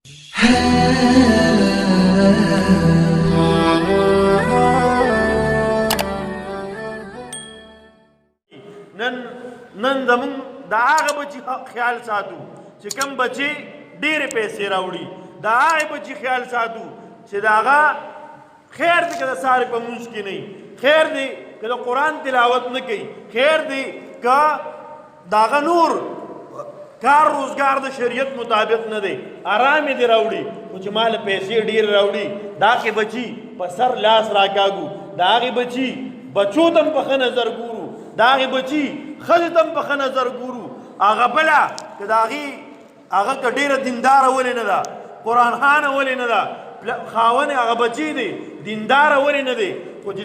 نن زمون د هغه بچي خیال ساتو چې کوم بچي ډېرې پیسې راوړي، د هغه بچي خیال ساتو چې د هغه خیر دی که د سهار په لمونځ کې نه وي، خیر دی که د قرآن تلاوت نه کوي، خیر دی که د هغه نور کار روزګار د شریعت مطابق نه دی، آرام یې دې راوړي، خو چې مال پیسې ډېرې راوړي د هغې بچي په سر لاس راکاږو، د هغې بچي بچو ته هم په ښه نظر ګورو، د هغې بچي ښځې ته هم په ښه نظر ګورو. هغه بله که د هغې هغه که ډېره دینداره ولې نه ده، قرآن خانه ولې نه ده، خاوند هغه بچی دی دینداره ولې نه دی، خو چې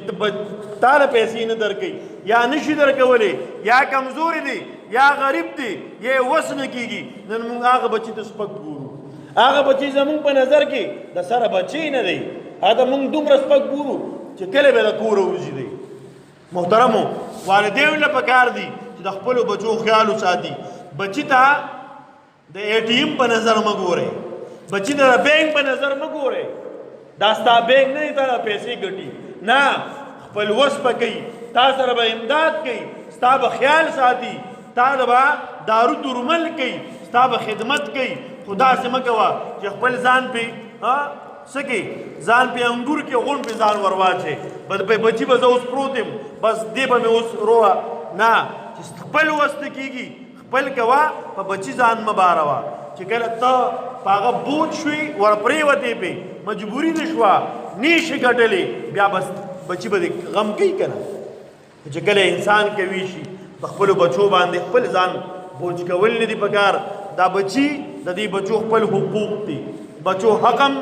تا له پیسې نه درکوي یا نشي درکولی یا کمزوري دی یا غریب دی یا یې وس نه کېږي، نن موږ هغه بچي ته سپک ګورو. هغه بچی زموږ په نظر کې د سره بچی نه دی، هغه ته موږ دومره سپک ګورو چې کله به د کوره وځي دی. محترمو والدینو له پکار دي چې د خپلو بچو خیال وساتي. بچي ته د ATM په نظر مه ګورئ، بچي ته د بینک په نظر مه ګورئ، دا ستا بینک نه دی تا دا پیسې ګټي، نه خپل وس به کوي، تا سره به امداد کوي، ستا به خیال ساتي، تا به دارو درمل کوي، ستا به خدمت کوي. خو داسې مه کوه چې خپل ځان پې څه کوي ځان پې انګور کې غون پې ځان ور واچوې، بچي به زه اوس پروت یم بس دې به مې اوس روه، نه چې خپل وس ته کېږي خپل کوه، په بچي ځان مه باروه. چې کله ته په هغه بوج شوې ور پرېوتې پې مجبوري دې شوه نه شي ګټلی، بیا بس بچي به دې غم کوي که نه. چې کله انسان کوي شي په خپلو بچو باندې خپل ځان بوج کول نه دي پکار. دا بچي د دې بچو خپل حقوق دي، بچو حق هم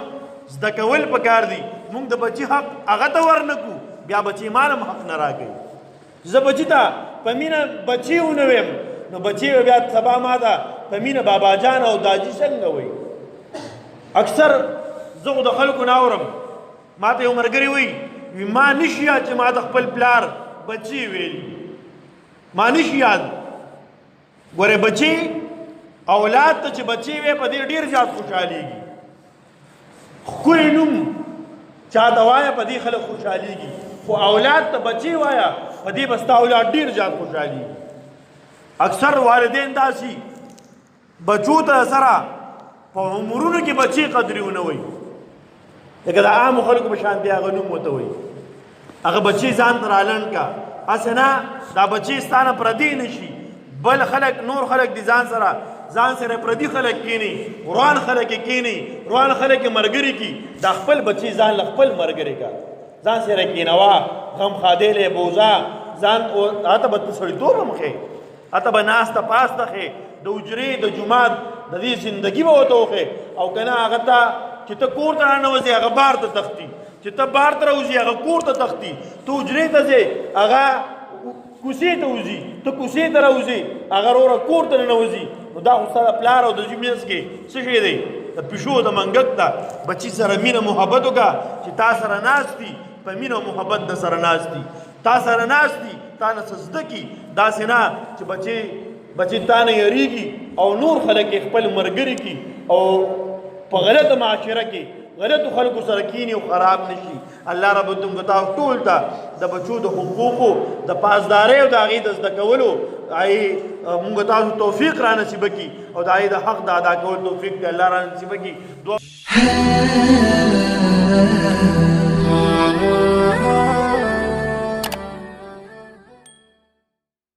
زده کول پکار دي. موږ د بچي حق هغه ته ورنکو بیا بچي مال هم حق نه راکوي. زه بچي ته په مینه بچي ونه ویم نو بچي بیا سبا ما ته په مینه بابا جان او داجي څنګه وایي. اکثر زه خو د خلکو نه اورم، ما ته یو ملګري وایي ما نشي یاد چې ما د خپل پلار بچي ویلي، ما نشي یاد. ګوره بچي اولاد ته چې بچي وی په دې ډېر زیات خوشحالېږي، ښکلی نوم چا ته وایه په دې خلک خوشحالېږي، خو اولاد ته بچي وایه په دې به ستا اولاد ډېر زیات خوشحالېږي. اکثر والدین داسې بچو ته سره په عمرونو کې بچي قدرې ونه وایي، لکه د عامو خلکو په شان دی هغه نوم ورته وایي، هغه بچي ځان ته رالنډ کا. هسې نه دا بچي ستا نه پردي نه شي، بل خلک نور خلک دي ځان سره پردي خلک کینی، روان خلک یې کینی، روان خلک یې ملګري کي. دا خپل بچي ځان له خپل ملګري کا، ځان سره کینوه، غم خادلی بوزه ځان هته به ته سړیتوب هم ښې، هته به ناسته پاسته ښې، د حجرې د جومات د دې زندګي به ورته وښې. او که نه هغه ته چې ته کور ته راننوځې هغه بار ته تښتي، چې ته بار ته راوځي هغه کور ته تښتي، ته حجرې ته ځې هغه کوڅې ته وځي، ته کوڅې ته راوځې هغه وروره کور ته ننوځي. نو دا خو ستا د پلار او د زوی منځ کې څه شی دی؟ د پیشو د منګک ته. بچي سره مینه محبت وکړه چې تا سره ناست دي، په مینه او محبت د سره ناست دي، تا سره ناست دي، تا نه څه زده کي. داسې نه چې بچي تا نه یریږي او نور خلک یې خپل ملګري کي او په غلطه معاشره کې غلطو خلکو سره کینی او خراب نشي. الله رب العزت تاسو ټول ته د بچو د حقوقو د پاسدارۍ او د هغې د زده کولو موږ تاسو توفیق را نصیب کړي او د هغې د حق د ادا کولو توفیق د الله را نصیب کړي.